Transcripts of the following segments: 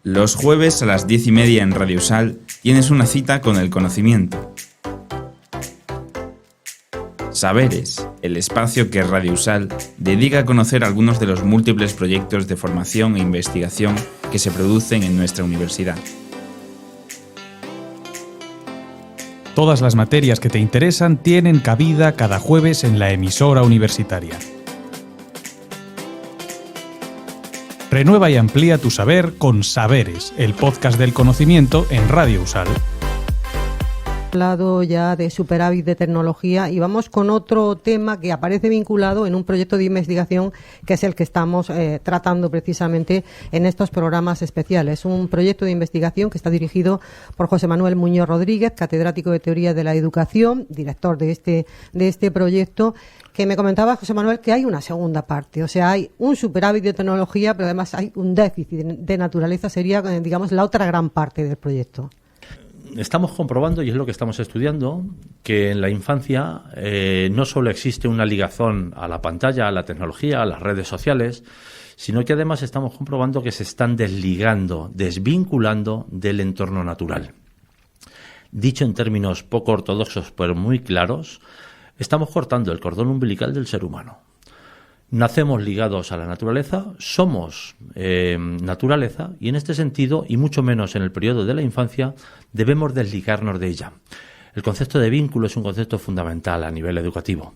Los jueves a las 10:30 en Radio Usal tienes una cita con el conocimiento. Saberes, el espacio que Radio Usal dedica a conocer algunos de los múltiples proyectos de formación e investigación que se producen en nuestra universidad. Todas las materias que te interesan tienen cabida cada jueves en la emisora universitaria. Renueva y amplía tu saber con Saberes, el podcast del conocimiento en Radio Usal. Hablado ya de superávit de tecnología y vamos con otro tema que aparece vinculado en un proyecto de investigación que es el que estamos tratando precisamente en estos programas especiales. Un proyecto de investigación que está dirigido por José Manuel Muñoz Rodríguez, catedrático de Teoría de la Educación, director de este proyecto, que me comentaba, José Manuel, que hay una segunda parte. O sea, hay un superávit de tecnología, pero además hay un déficit de naturaleza, sería, digamos, la otra gran parte del proyecto. Estamos comprobando, y es lo que estamos estudiando, que en la infancia no solo existe una ligazón a la pantalla, a la tecnología, a las redes sociales, sino que además estamos comprobando que se están desligando, desvinculando del entorno natural. Dicho en términos poco ortodoxos pero muy claros, estamos cortando el cordón umbilical del ser humano. Nacemos ligados a la naturaleza, somos naturaleza y en este sentido, y mucho menos en el periodo de la infancia, debemos desligarnos de ella. El concepto de vínculo es un concepto fundamental a nivel educativo.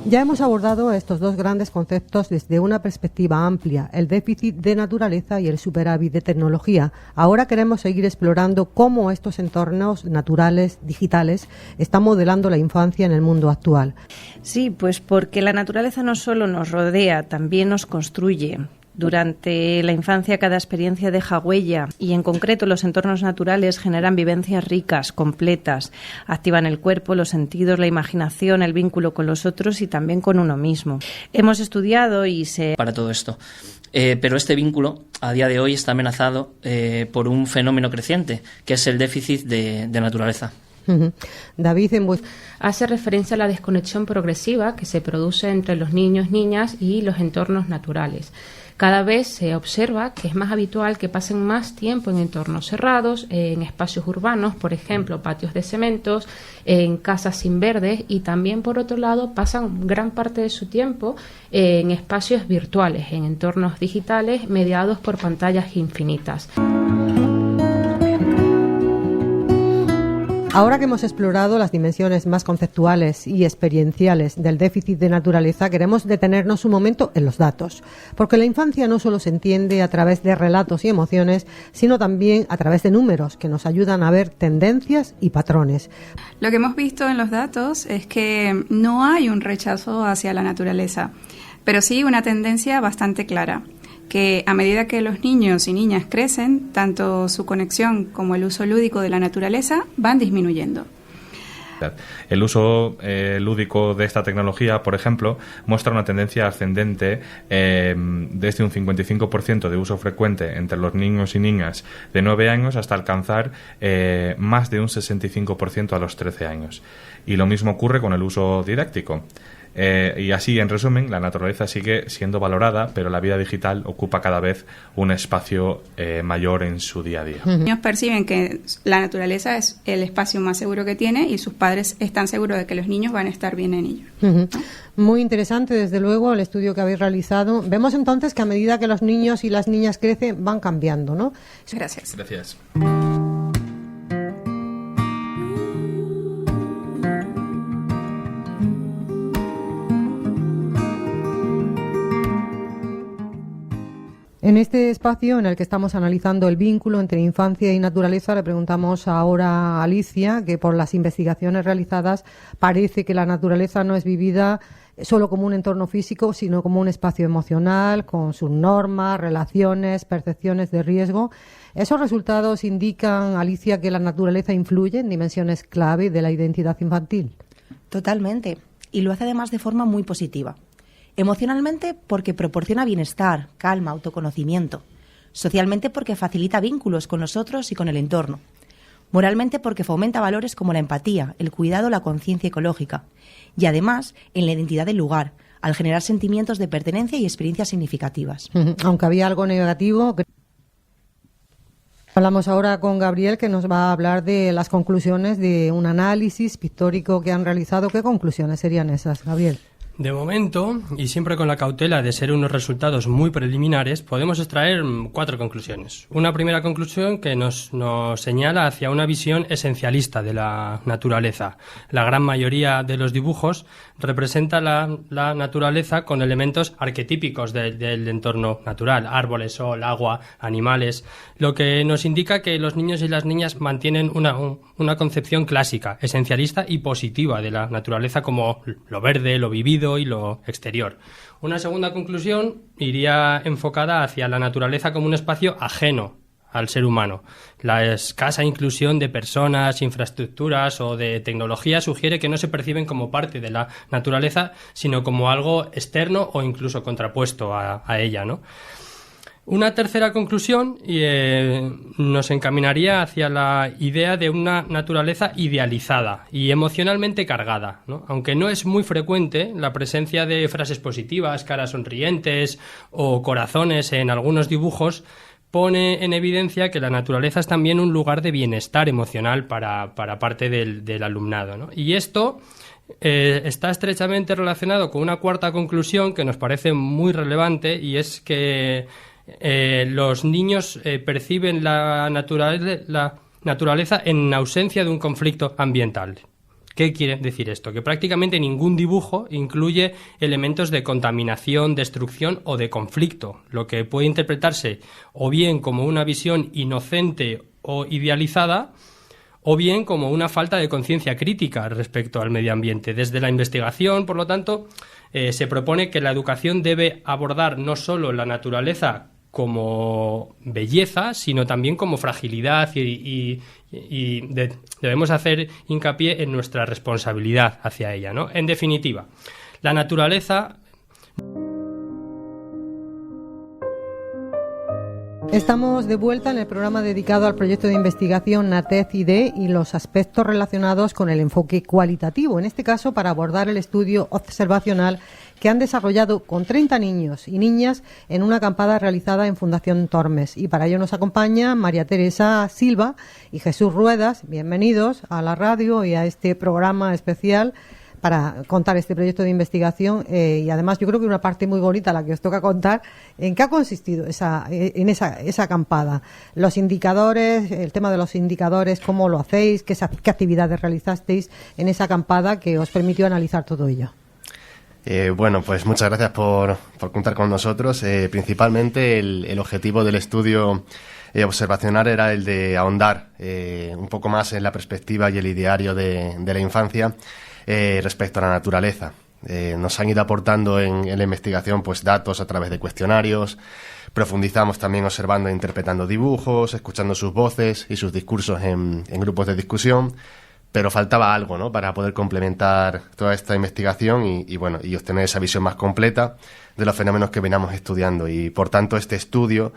Ya hemos abordado estos dos grandes conceptos desde una perspectiva amplia, el déficit de naturaleza y el superávit de tecnología. Ahora queremos seguir explorando cómo estos entornos naturales, digitales, están modelando la infancia en el mundo actual. Sí, pues porque la naturaleza no solo nos rodea, también nos construye. Durante la infancia cada experiencia deja huella y en concreto los entornos naturales generan vivencias ricas, completas, activan el cuerpo, los sentidos, la imaginación, el vínculo con los otros y también con uno mismo. Hemos estudiado para todo esto, pero este vínculo a día de hoy está amenazado por un fenómeno creciente que es el déficit de naturaleza. David, hace referencia a la desconexión progresiva que se produce entre los niños, niñas y los entornos naturales. Cada vez se observa que es más habitual que pasen más tiempo en entornos cerrados, en espacios urbanos, por ejemplo, patios de cementos, en casas sin verdes y también, por otro lado, pasan gran parte de su tiempo en espacios virtuales, en entornos digitales mediados por pantallas infinitas. Ahora que hemos explorado las dimensiones más conceptuales y experienciales del déficit de naturaleza, queremos detenernos un momento en los datos, porque la infancia no solo se entiende a través de relatos y emociones, sino también a través de números que nos ayudan a ver tendencias y patrones. Lo que hemos visto en los datos es que no hay un rechazo hacia la naturaleza, pero sí una tendencia bastante clara, que a medida que los niños y niñas crecen, tanto su conexión como el uso lúdico de la naturaleza van disminuyendo. El uso lúdico de esta tecnología, por ejemplo, muestra una tendencia ascendente desde un 55% de uso frecuente entre los niños y niñas de 9 años hasta alcanzar más de un 65% a los 13 años. Y lo mismo ocurre con el uso didáctico. Y así, en resumen, la naturaleza sigue siendo valorada, pero la vida digital ocupa cada vez un espacio mayor en su día a día. Los niños perciben que la naturaleza es el espacio más seguro que tiene y sus padres están seguros de que los niños van a estar bien en ello. Muy interesante, desde luego, el estudio que habéis realizado. Vemos entonces que a medida que los niños y las niñas crecen, van cambiando, ¿no? Gracias. Gracias. En este espacio en el que estamos analizando el vínculo entre infancia y naturaleza, le preguntamos ahora a Alicia que por las investigaciones realizadas parece que la naturaleza no es vivida solo como un entorno físico, sino como un espacio emocional, con sus normas, relaciones, percepciones de riesgo. ¿Esos resultados indican, Alicia, que la naturaleza influye en dimensiones clave de la identidad infantil? Totalmente, y lo hace además de forma muy positiva. Emocionalmente, porque proporciona bienestar, calma, autoconocimiento. Socialmente, porque facilita vínculos con nosotros y con el entorno. Moralmente, porque fomenta valores como la empatía, el cuidado, la conciencia ecológica. Y además, en la identidad del lugar, al generar sentimientos de pertenencia y experiencias significativas. Aunque había algo negativo. Hablamos ahora con Gabriel, que nos va a hablar de las conclusiones de un análisis pictórico que han realizado. ¿Qué conclusiones serían esas, Gabriel? De momento, y siempre con la cautela de ser unos resultados muy preliminares, podemos extraer 4 conclusiones. Una primera conclusión que nos señala hacia una visión esencialista de la naturaleza. La gran mayoría de los dibujos representa la naturaleza con elementos arquetípicos del entorno natural, árboles, sol, agua, animales, lo que nos indica que los niños y las niñas mantienen una concepción clásica, esencialista y positiva de la naturaleza como lo verde, lo vivido y lo exterior. Una segunda conclusión iría enfocada hacia la naturaleza como un espacio ajeno al ser humano. La escasa inclusión de personas, infraestructuras o de tecnología sugiere que no se perciben como parte de la naturaleza, sino como algo externo o incluso contrapuesto a ella, ¿no? Una tercera conclusión nos encaminaría hacia la idea de una naturaleza idealizada y emocionalmente cargada, ¿no? Aunque no es muy frecuente la presencia de frases positivas, caras sonrientes o corazones en algunos dibujos, pone en evidencia que la naturaleza es también un lugar de bienestar emocional para parte del alumnado, ¿no? Y esto está estrechamente relacionado con una cuarta conclusión que nos parece muy relevante, y es que los niños perciben la naturaleza en ausencia de un conflicto ambiental. ¿Qué quiere decir esto? Que prácticamente ningún dibujo incluye elementos de contaminación, destrucción o de conflicto, lo que puede interpretarse o bien como una visión inocente o idealizada, o bien como una falta de conciencia crítica respecto al medio ambiente. Desde la investigación, por lo tanto, se propone que la educación debe abordar no solo la naturaleza como belleza, sino también como fragilidad y debemos hacer hincapié en nuestra responsabilidad hacia ella, ¿no? En definitiva, la naturaleza... Estamos de vuelta en el programa dedicado al proyecto de investigación NATEZ-ID y los aspectos relacionados con el enfoque cualitativo, en este caso para abordar el estudio observacional que han desarrollado con 30 niños y niñas en una acampada realizada en Fundación Tormes. Y para ello nos acompaña María Teresa Silva y Jesús Ruedas. Bienvenidos a la radio y a este programa especial para contar este proyecto de investigación, y además yo creo que una parte muy bonita la que os toca contar. ¿En qué ha consistido esa acampada? Los indicadores, el tema de los indicadores, ¿cómo lo hacéis? ¿Qué actividades realizasteis en esa acampada que os permitió analizar todo ello? Bueno, pues muchas gracias por contar con nosotros. Principalmente el objetivo del estudio observacional era el de ahondar un poco más en la perspectiva y el ideario de la infancia respecto a la naturaleza. Nos han ido aportando en la investigación pues datos a través de cuestionarios. Profundizamos también observando e interpretando dibujos, escuchando sus voces y sus discursos en grupos de discusión. Pero faltaba algo, ¿no?, para poder complementar toda esta investigación y obtener esa visión más completa de los fenómenos que veníamos estudiando. Y por tanto este estudio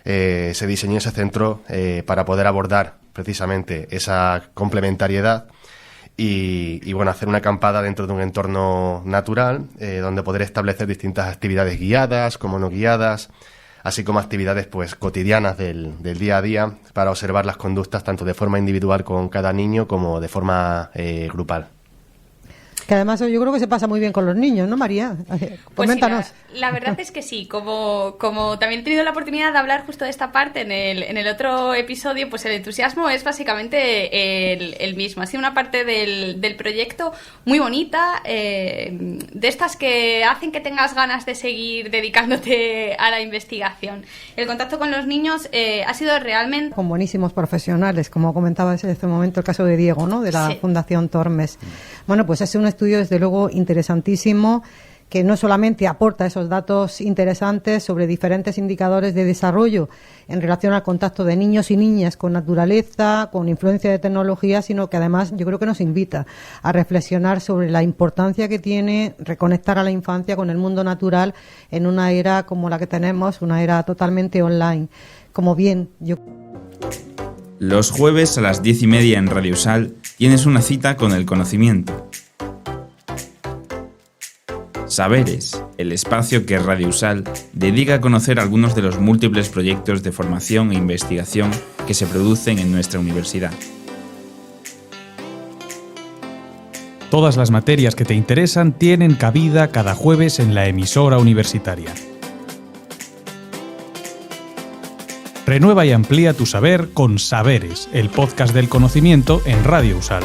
se diseñó y se centró para poder abordar precisamente esa complementariedad y hacer una acampada dentro de un entorno natural donde poder establecer distintas actividades guiadas como no guiadas, así como actividades pues cotidianas del día a día para observar las conductas tanto de forma individual con cada niño como de forma grupal. Que además yo creo que se pasa muy bien con los niños, ¿no, María? Coméntanos. Pues sí, la verdad es que sí. Como también he tenido la oportunidad de hablar justo de esta parte en el otro episodio, pues el entusiasmo es básicamente el mismo. Ha sido una parte del proyecto muy bonita, de estas que hacen que tengas ganas de seguir dedicándote a la investigación. El contacto con los niños ha sido realmente... Con buenísimos profesionales, como comentabas en este momento el caso de Diego, ¿no?, de la Fundación Tormes. Bueno, pues es un estudio desde luego interesantísimo que no solamente aporta esos datos interesantes sobre diferentes indicadores de desarrollo en relación al contacto de niños y niñas con naturaleza, con influencia de tecnología, sino que además yo creo que nos invita a reflexionar sobre la importancia que tiene reconectar a la infancia con el mundo natural en una era como la que tenemos, una era totalmente online. Como bien yo... Los jueves a las 10:30 en Radio Sal tienes una cita con el conocimiento. Saberes, el espacio que Radio Sal dedica a conocer algunos de los múltiples proyectos de formación e investigación que se producen en nuestra universidad. Todas las materias que te interesan tienen cabida cada jueves en la emisora universitaria. Renueva y amplía tu saber con Saberes, el podcast del conocimiento en Radio USAL.